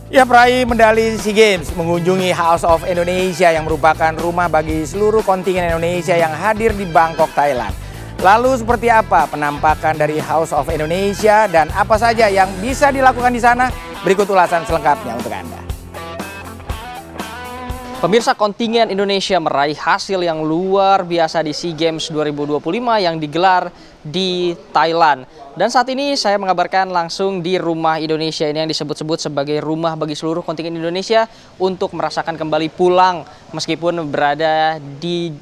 Ya, peraih medali SEA Games mengunjungi House of Indonesia yang merupakan rumah bagi seluruh kontingen Indonesia yang hadir di Bangkok, Thailand. Lalu seperti apa penampakan dari House of Indonesia dan apa saja yang bisa dilakukan di sana? Berikut ulasan selengkapnya untuk Anda. Pemirsa, kontingen Indonesia meraih hasil yang luar biasa di SEA Games 2025 yang digelar di Thailand. Dan saat ini saya mengabarkan langsung di Rumah Indonesia ini yang disebut-sebut sebagai rumah bagi seluruh kontingen Indonesia untuk merasakan kembali pulang meskipun berada di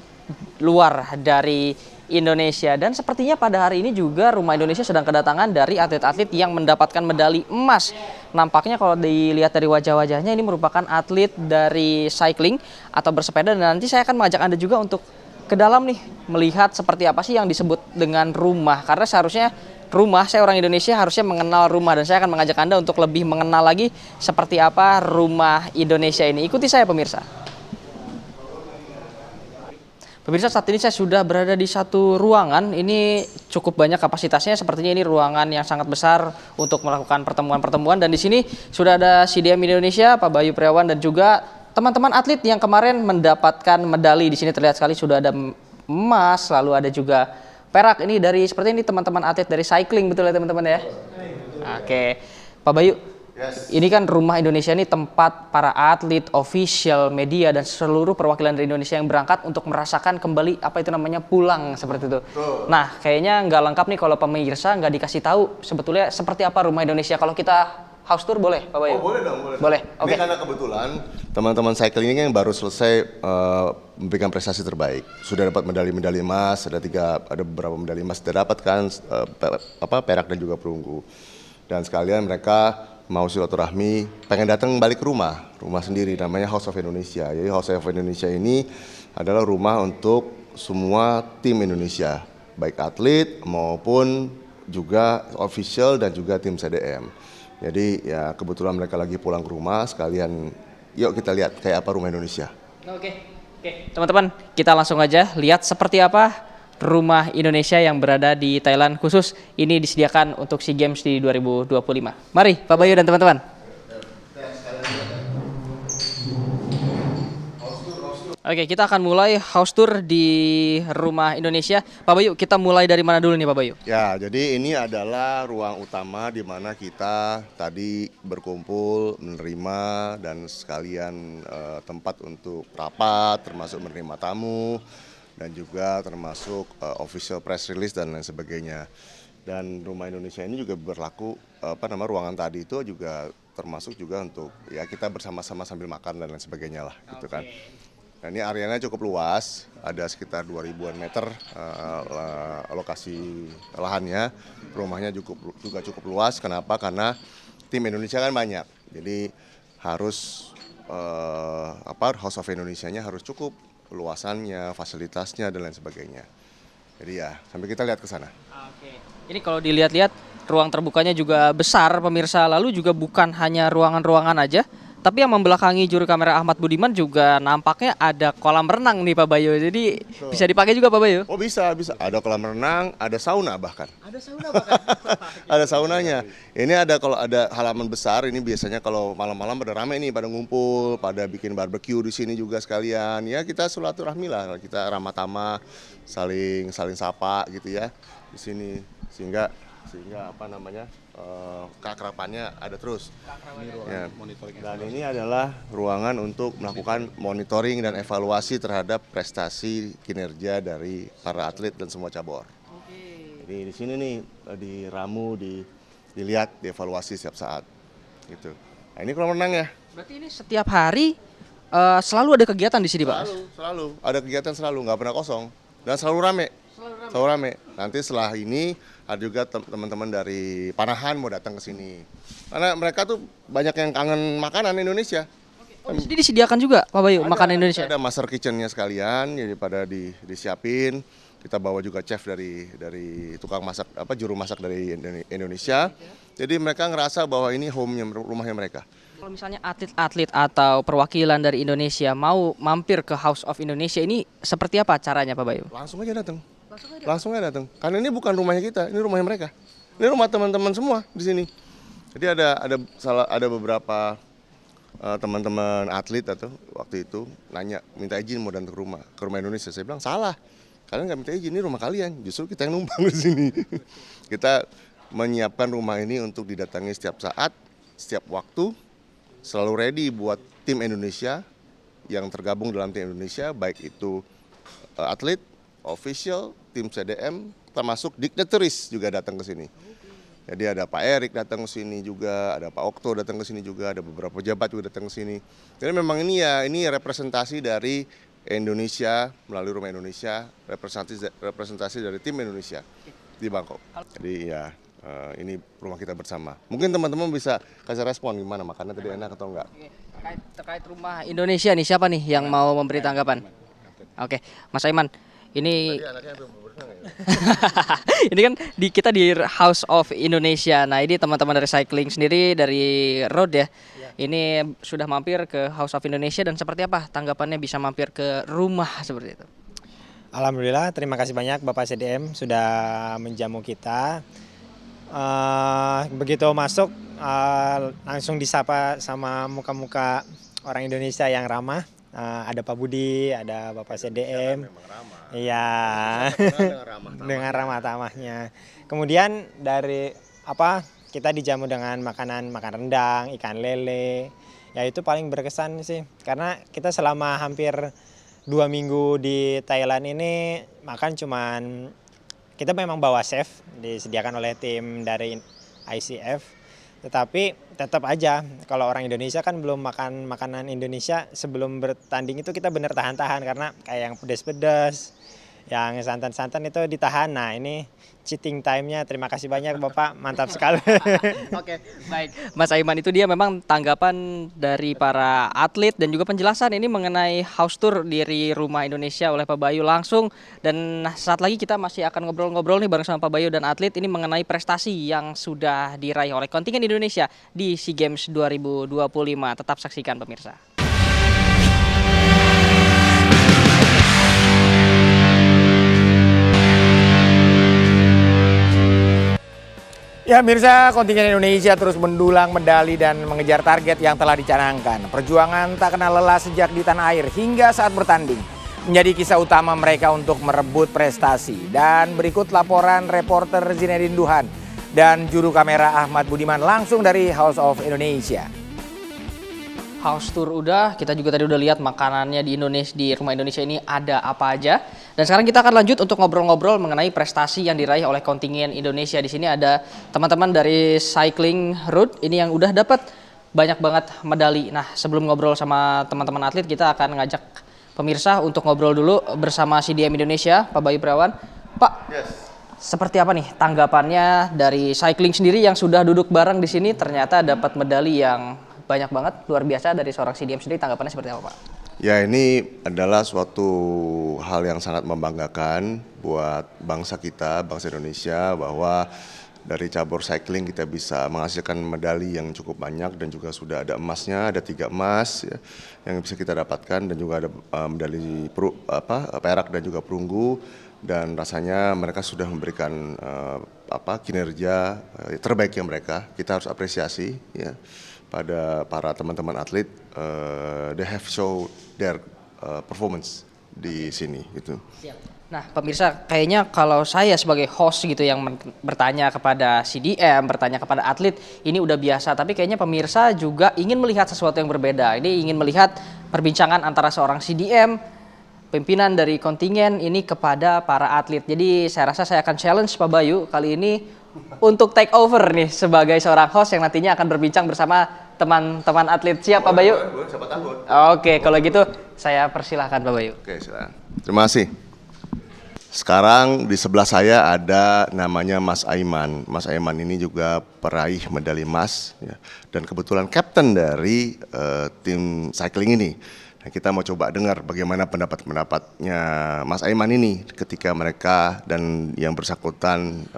luar dari Indonesia. Dan sepertinya pada hari ini juga Rumah Indonesia sedang kedatangan dari atlet-atlet yang mendapatkan medali emas. Nampaknya kalau dilihat dari wajah-wajahnya ini merupakan atlet dari cycling atau bersepeda, dan nanti saya akan mengajak Anda juga untuk ke dalam nih melihat seperti apa sih yang disebut dengan rumah. Karena seharusnya rumah, saya orang Indonesia harusnya mengenal rumah, dan saya akan mengajak Anda untuk lebih mengenal lagi seperti apa Rumah Indonesia ini. Ikuti saya pemirsa. Pemirsa, saat ini saya sudah berada di satu ruangan. Ini cukup banyak kapasitasnya. Sepertinya ini ruangan yang sangat besar untuk melakukan pertemuan-pertemuan. Dan di sini sudah ada CDM Indonesia, Pak Bayu Priawan, dan juga teman-teman atlet yang kemarin mendapatkan medali. Di sini terlihat sekali sudah ada emas, lalu ada juga perak. Ini dari seperti ini teman-teman atlet dari cycling, betul ya teman-teman ya? Oke, Pak Bayu. Yes. Ini kan Rumah Indonesia ini tempat para atlet, official, media, dan seluruh perwakilan dari Indonesia yang berangkat untuk merasakan kembali apa itu namanya pulang seperti itu. Nah, kayaknya nggak lengkap nih kalau pemirsa nggak dikasih tahu sebetulnya seperti apa Rumah Indonesia. Kalau kita house tour boleh, Pak Bayu? Oh, boleh dong, boleh. Boleh, Ini oke. karena kebetulan teman-teman cycling ini yang baru selesai memberikan prestasi terbaik. Sudah dapat medali-medali emas, ada beberapa medali emas sudah dapat kan, perak dan juga perunggu. Dan sekalian mereka mau silaturahmi, pengen datang balik ke rumah sendiri, namanya House of Indonesia. Jadi House of Indonesia ini adalah rumah untuk semua tim Indonesia, baik atlet maupun juga official dan juga tim CDM. Jadi ya kebetulan mereka lagi pulang ke rumah, sekalian yuk kita lihat kayak apa Rumah Indonesia. Oke, teman-teman, kita langsung aja lihat seperti apa Rumah Indonesia yang berada di Thailand, khusus ini disediakan untuk SEA Games di 2025. Mari Pak Bayu dan teman-teman. Oke, kita akan mulai house tour di Rumah Indonesia. Pak Bayu, kita mulai dari mana dulu nih Pak Bayu? Ya, jadi ini adalah ruang utama di mana kita tadi berkumpul, menerima dan sekalian tempat untuk rapat, termasuk menerima tamu, dan juga termasuk official press release dan lain sebagainya. Dan Rumah Indonesia ini juga berlaku ruangan tadi itu juga termasuk juga untuk ya kita bersama-sama sambil makan dan lain sebagainya lah gitu kan. Dan ini areanya cukup luas, ada sekitar 2000-an meter lokasi lahannya. Rumahnya juga cukup luas. Kenapa? Karena tim Indonesia kan banyak. Jadi harus House of Indonesia-nya harus cukup luasannya, fasilitasnya dan lain sebagainya. Jadi ya, sampai kita lihat ke sana. Oke. Ini kalau dilihat-lihat ruang terbukanya juga besar pemirsa, lalu juga bukan hanya ruangan-ruangan aja, tapi yang membelakangi juru kamera Ahmad Budiman juga nampaknya ada kolam renang nih Pak Bayu. Jadi bisa dipakai juga Pak Bayu? Oh bisa. Ada kolam renang, ada sauna bahkan. Ada sauna bahkan? Ada saunanya. Ini kalau ada halaman besar, ini biasanya kalau malam-malam pada rame nih, pada ngumpul, pada bikin barbeque di sini juga sekalian. Ya kita silaturahmi lah, kita ramah tamah, saling sapa gitu ya di sini, sehingga keakrabannya ada terus. Ya. Dan ini adalah ruangan untuk melakukan monitoring dan evaluasi terhadap prestasi kinerja dari para atlet dan semua cabur. Jadi di sini nih diramu, dilihat, dievaluasi setiap saat. Gitu. Nah, ini kolam renang ya. Berarti ini setiap hari selalu ada kegiatan di sini Pak? Selalu ada kegiatan, nggak pernah kosong dan selalu rame. Selalu rame. Nanti setelah ini ada juga teman-teman dari Panahan mau datang ke sini. Karena mereka tuh banyak yang kangen makanan Indonesia. Oh, jadi disediakan juga Pak Bayu makanan Indonesia? Ada master kitchen-nya sekalian, jadi pada disiapin. Kita bawa juga chef dari tukang masak, juru masak dari Indonesia. Jadi mereka ngerasa bahwa ini home-nya, rumahnya mereka. Kalau misalnya atlet-atlet atau perwakilan dari Indonesia mau mampir ke House of Indonesia ini seperti apa caranya Pak Bayu? Langsung aja datang. Karena ini bukan rumahnya kita, ini rumahnya mereka. Ini rumah teman-teman semua di sini. Jadi ada beberapa teman-teman atlet atau waktu itu nanya minta izin mau datang ke rumah Indonesia. Saya bilang salah, kalian nggak minta izin, ini rumah kalian, justru kita yang numpang di sini. Kita menyiapkan rumah ini untuk didatangi setiap saat, setiap waktu, selalu ready buat tim Indonesia yang tergabung dalam tim Indonesia, baik itu atlet, official, tim CDM, termasuk dignitaries juga datang ke sini. Jadi ada Pak Erik datang ke sini juga, ada Pak Okto datang ke sini juga, ada beberapa pejabat juga datang ke sini. Jadi memang ini representasi dari Indonesia melalui Rumah Indonesia, representasi dari tim Indonesia di Bangkok. Jadi ya ini rumah kita bersama. Mungkin teman-teman bisa kasih respon gimana, makannya tadi enak atau enggak? Terkait Rumah Indonesia nih, siapa nih yang mau memberi tanggapan? Oke, Mas Aiman, ini ini kan kita di House of Indonesia. Nah, ini teman-teman dari cycling sendiri dari road ya. Ini sudah mampir ke House of Indonesia dan seperti apa tanggapannya bisa mampir ke rumah seperti itu? Alhamdulillah, terima kasih banyak Bapak CDM sudah menjamu kita. Begitu masuk langsung disapa sama muka-muka orang Indonesia yang ramah. Ada Pak Budi, ada Bapak CDM. Iya. Dengan ramah tamahnya. Kemudian dari kita dijamu dengan makan rendang, ikan lele. Ya itu paling berkesan sih. Karena kita selama hampir 2 minggu di Thailand ini makan cuman kita memang bawa chef disediakan oleh tim dari ICF, tetapi tetap aja kalau orang Indonesia kan belum makan makanan Indonesia sebelum bertanding itu kita bener tahan-tahan karena kayak yang pedas-pedas, yang santan-santan itu ditahan. Nah ini cheating time-nya. Terima kasih banyak Bapak, mantap sekali. Oke, baik. Mas Aiman, itu dia memang tanggapan dari para atlet dan juga penjelasan ini mengenai house tour dari Rumah Indonesia oleh Pak Bayu langsung. Dan saat lagi kita masih akan ngobrol-ngobrol nih bareng sama Pak Bayu dan atlet ini mengenai prestasi yang sudah diraih oleh kontingen Indonesia di SEA Games 2025. Tetap saksikan pemirsa. Ya Mirsa, kontingen Indonesia terus mendulang medali dan mengejar target yang telah dicanangkan. Perjuangan tak kenal lelah sejak di tanah air hingga saat bertanding menjadi kisah utama mereka untuk merebut prestasi. Dan berikut laporan reporter Zinedine Duhan dan juru kamera Ahmad Budiman langsung dari House of Indonesia. House tour udah, kita juga tadi udah lihat makanannya di Indonesia, di Rumah Indonesia ini ada apa aja. Dan sekarang kita akan lanjut untuk ngobrol-ngobrol mengenai prestasi yang diraih oleh kontingen Indonesia. Di sini ada teman-teman dari Cycling Road ini yang udah dapat banyak banget medali. Nah, sebelum ngobrol sama teman-teman atlet, kita akan ngajak pemirsa untuk ngobrol dulu bersama CDM Indonesia, Pak Bayu Priawan. Pak, seperti apa nih tanggapannya dari cycling sendiri yang sudah duduk bareng di sini ternyata dapat medali yang banyak banget, luar biasa dari seorang CDM sendiri, tanggapannya seperti apa Pak? Ya ini adalah suatu hal yang sangat membanggakan buat bangsa kita, bangsa Indonesia, bahwa dari cabur cycling kita bisa menghasilkan medali yang cukup banyak dan juga sudah ada emasnya, ada 3 emas ya, yang bisa kita dapatkan dan juga ada medali perak dan juga perunggu, dan rasanya mereka sudah memberikan kinerja terbaiknya mereka. Kita harus apresiasi ya pada para teman-teman atlet, they have show their performance di sini gitu. Nah, pemirsa, kayaknya kalau saya sebagai host gitu yang bertanya kepada CDM, bertanya kepada atlet, ini udah biasa. Tapi kayaknya pemirsa juga ingin melihat sesuatu yang berbeda. Ini ingin melihat perbincangan antara seorang CDM, pimpinan dari kontingen ini kepada para atlet. Jadi saya rasa saya akan challenge Pak Bayu kali ini untuk take over nih sebagai seorang host yang nantinya akan berbincang bersama teman-teman atlet. Siap Pak Bayu? Siapa takut? Oke, kalau gitu saya persilahkan Pak Bayu. Oke, silakan. Terima kasih. Sekarang di sebelah saya ada namanya Mas Aiman. Mas Aiman ini juga peraih medali emas ya, dan kebetulan kapten dari tim cycling ini. Nah, kita mau coba dengar bagaimana pendapatnya Mas Aiman ini ketika mereka dan yang bersangkutan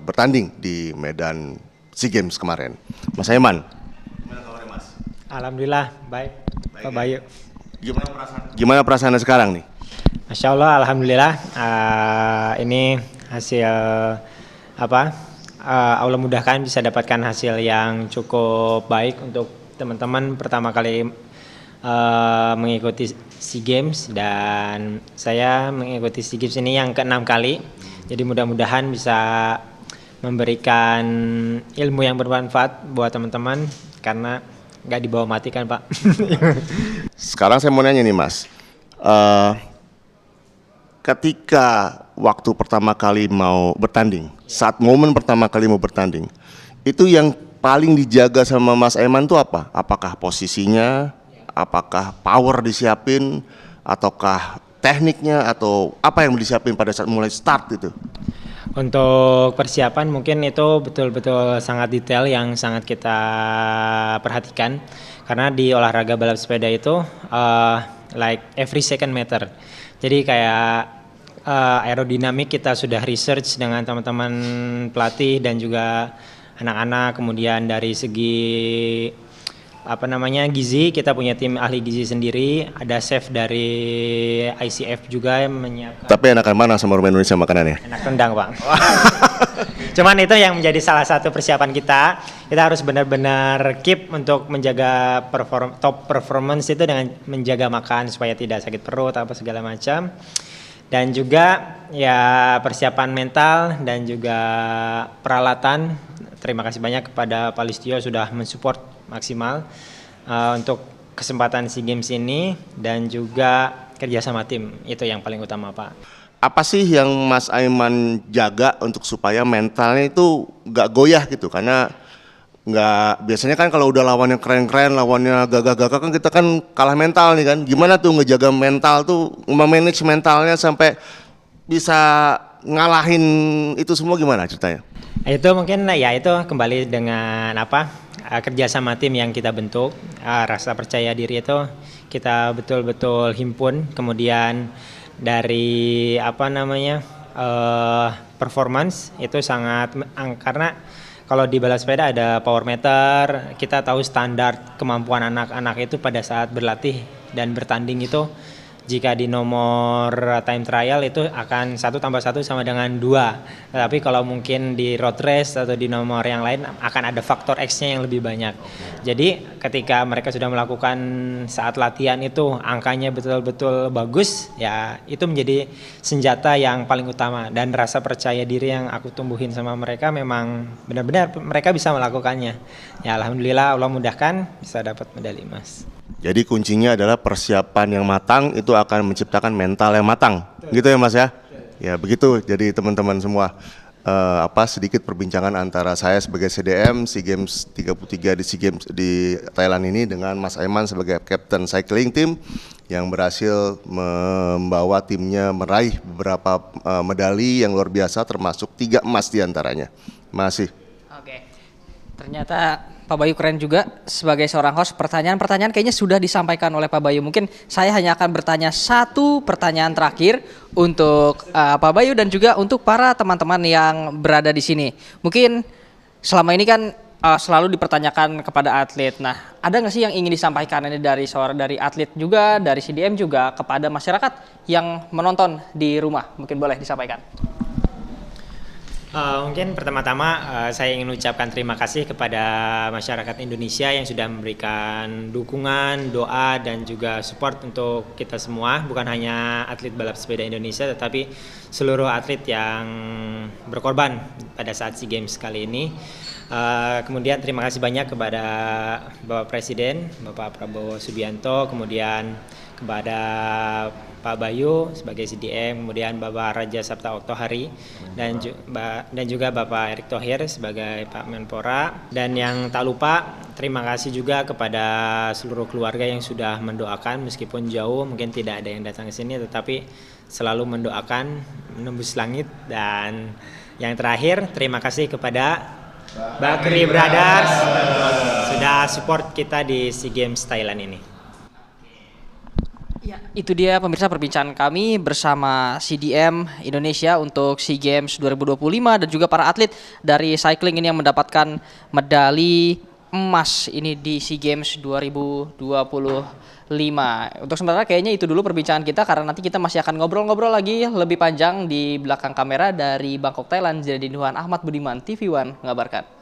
bertanding di medan SEA Games kemarin. Mas Aiman, gimana kabarnya Mas? Alhamdulillah, baik Pak Bayu. Gimana perasaannya sekarang nih? Masya Allah, Alhamdulillah. Ini hasil Allah mudahkan bisa dapatkan hasil yang cukup baik untuk teman-teman pertama kali mengikuti SEA Games, dan saya mengikuti SEA Games ini yang ke-6 kali. Jadi mudah-mudahan bisa memberikan ilmu yang bermanfaat buat teman-teman, karena nggak dibawa mati kan Pak. Sekarang saya mau nanya nih Mas, ketika waktu pertama kali mau bertanding, saat momen pertama kali mau bertanding, itu yang paling dijaga sama Mas Aiman itu apa? Apakah posisinya, apakah power disiapin, ataukah tekniknya, atau apa yang disiapin pada saat mulai start itu? Untuk persiapan mungkin itu betul-betul sangat detail yang sangat kita perhatikan, karena di olahraga balap sepeda itu like every second matter. Jadi kayak aerodinamik kita sudah research dengan teman-teman pelatih dan juga anak-anak, kemudian dari segi gizi, kita punya tim ahli gizi sendiri, ada chef dari ICF juga yang menyiapkan. Tapi enakan mana sama rumah Indonesia makanannya? Enak rendang Pak. Cuman itu yang menjadi salah satu persiapan kita. Kita harus benar-benar keep untuk menjaga top performance itu dengan menjaga makan supaya tidak sakit perut apa segala macam. Dan juga ya persiapan mental dan juga peralatan. Terima kasih banyak kepada Pak Listio sudah mensupport maksimal untuk kesempatan SEA Games ini, dan juga kerjasama tim, itu yang paling utama Pak. Apa sih yang Mas Aiman jaga untuk supaya mentalnya itu nggak goyah gitu? Karena biasanya kan kalau udah lawannya keren-keren, lawannya gagah-gagah kan kita kan kalah mental nih kan. Gimana tuh ngejaga mental tuh, memanage mentalnya sampai bisa ngalahin itu semua, gimana ceritanya? Itu mungkin ya itu kembali dengan kerjasama tim yang kita bentuk, rasa percaya diri itu kita betul-betul himpun, kemudian dari performance itu sangat karena kalau di balap sepeda ada power meter, kita tahu standar kemampuan anak-anak itu pada saat berlatih dan bertanding itu. Jika di nomor time trial itu akan 1 tambah 1 sama dengan 2. Tapi kalau mungkin di road race atau di nomor yang lain akan ada faktor X-nya yang lebih banyak. Jadi ketika mereka sudah melakukan saat latihan itu angkanya betul-betul bagus, ya itu menjadi senjata yang paling utama. Dan rasa percaya diri yang aku tumbuhin sama mereka memang benar-benar mereka bisa melakukannya. Ya alhamdulillah Allah mudahkan bisa dapat medali emas. Jadi kuncinya adalah persiapan yang matang itu akan menciptakan mental yang matang. Gitu ya Mas ya? Ya begitu. Jadi teman-teman semua, sedikit perbincangan antara saya sebagai CDM SEA Games 33 di SEA Games di Thailand ini dengan Mas Aiman sebagai Captain Cycling Team yang berhasil membawa timnya meraih beberapa medali yang luar biasa, termasuk 3 emas diantaranya. Masih. Oke, ternyata Pak Bayu keren juga sebagai seorang host. Pertanyaan-pertanyaan kayaknya sudah disampaikan oleh Pak Bayu. Mungkin saya hanya akan bertanya 1 pertanyaan terakhir untuk Pak Bayu dan juga untuk para teman-teman yang berada di sini. Mungkin selama ini kan selalu dipertanyakan kepada atlet. Nah, ada nggak sih yang ingin disampaikan ini dari atlet juga, dari CDM juga kepada masyarakat yang menonton di rumah? Mungkin boleh disampaikan. Mungkin pertama-tama saya ingin ucapkan terima kasih kepada masyarakat Indonesia yang sudah memberikan dukungan, doa, dan juga support untuk kita semua. Bukan hanya atlet balap sepeda Indonesia, tetapi seluruh atlet yang berkorban pada saat SEA Games kali ini. Kemudian terima kasih banyak kepada Bapak Presiden, Bapak Prabowo Subianto, kemudian kepada Pak Bayu sebagai CDM, kemudian Bapak Raja Sabta Oktohari, dan juga Bapak Erick Thohir sebagai Pak Menpora. Dan yang tak lupa, terima kasih juga kepada seluruh keluarga yang sudah mendoakan meskipun jauh, mungkin tidak ada yang datang ke sini, tetapi selalu mendoakan menembus langit. Dan yang terakhir, terima kasih kepada Bakri Brothers sudah support kita di SEA Games Thailand ini. Ya, itu dia pemirsa perbincangan kami bersama CDM Indonesia untuk SEA Games 2025 dan juga para atlet dari cycling ini yang mendapatkan medali emas ini di SEA Games 2025. Untuk sementara kayaknya itu dulu perbincangan kita, karena nanti kita masih akan ngobrol-ngobrol lagi lebih panjang di belakang kamera dari Bangkok, Thailand. Jadi Nuhan Ahmad Budiman, TV One mengabarkan.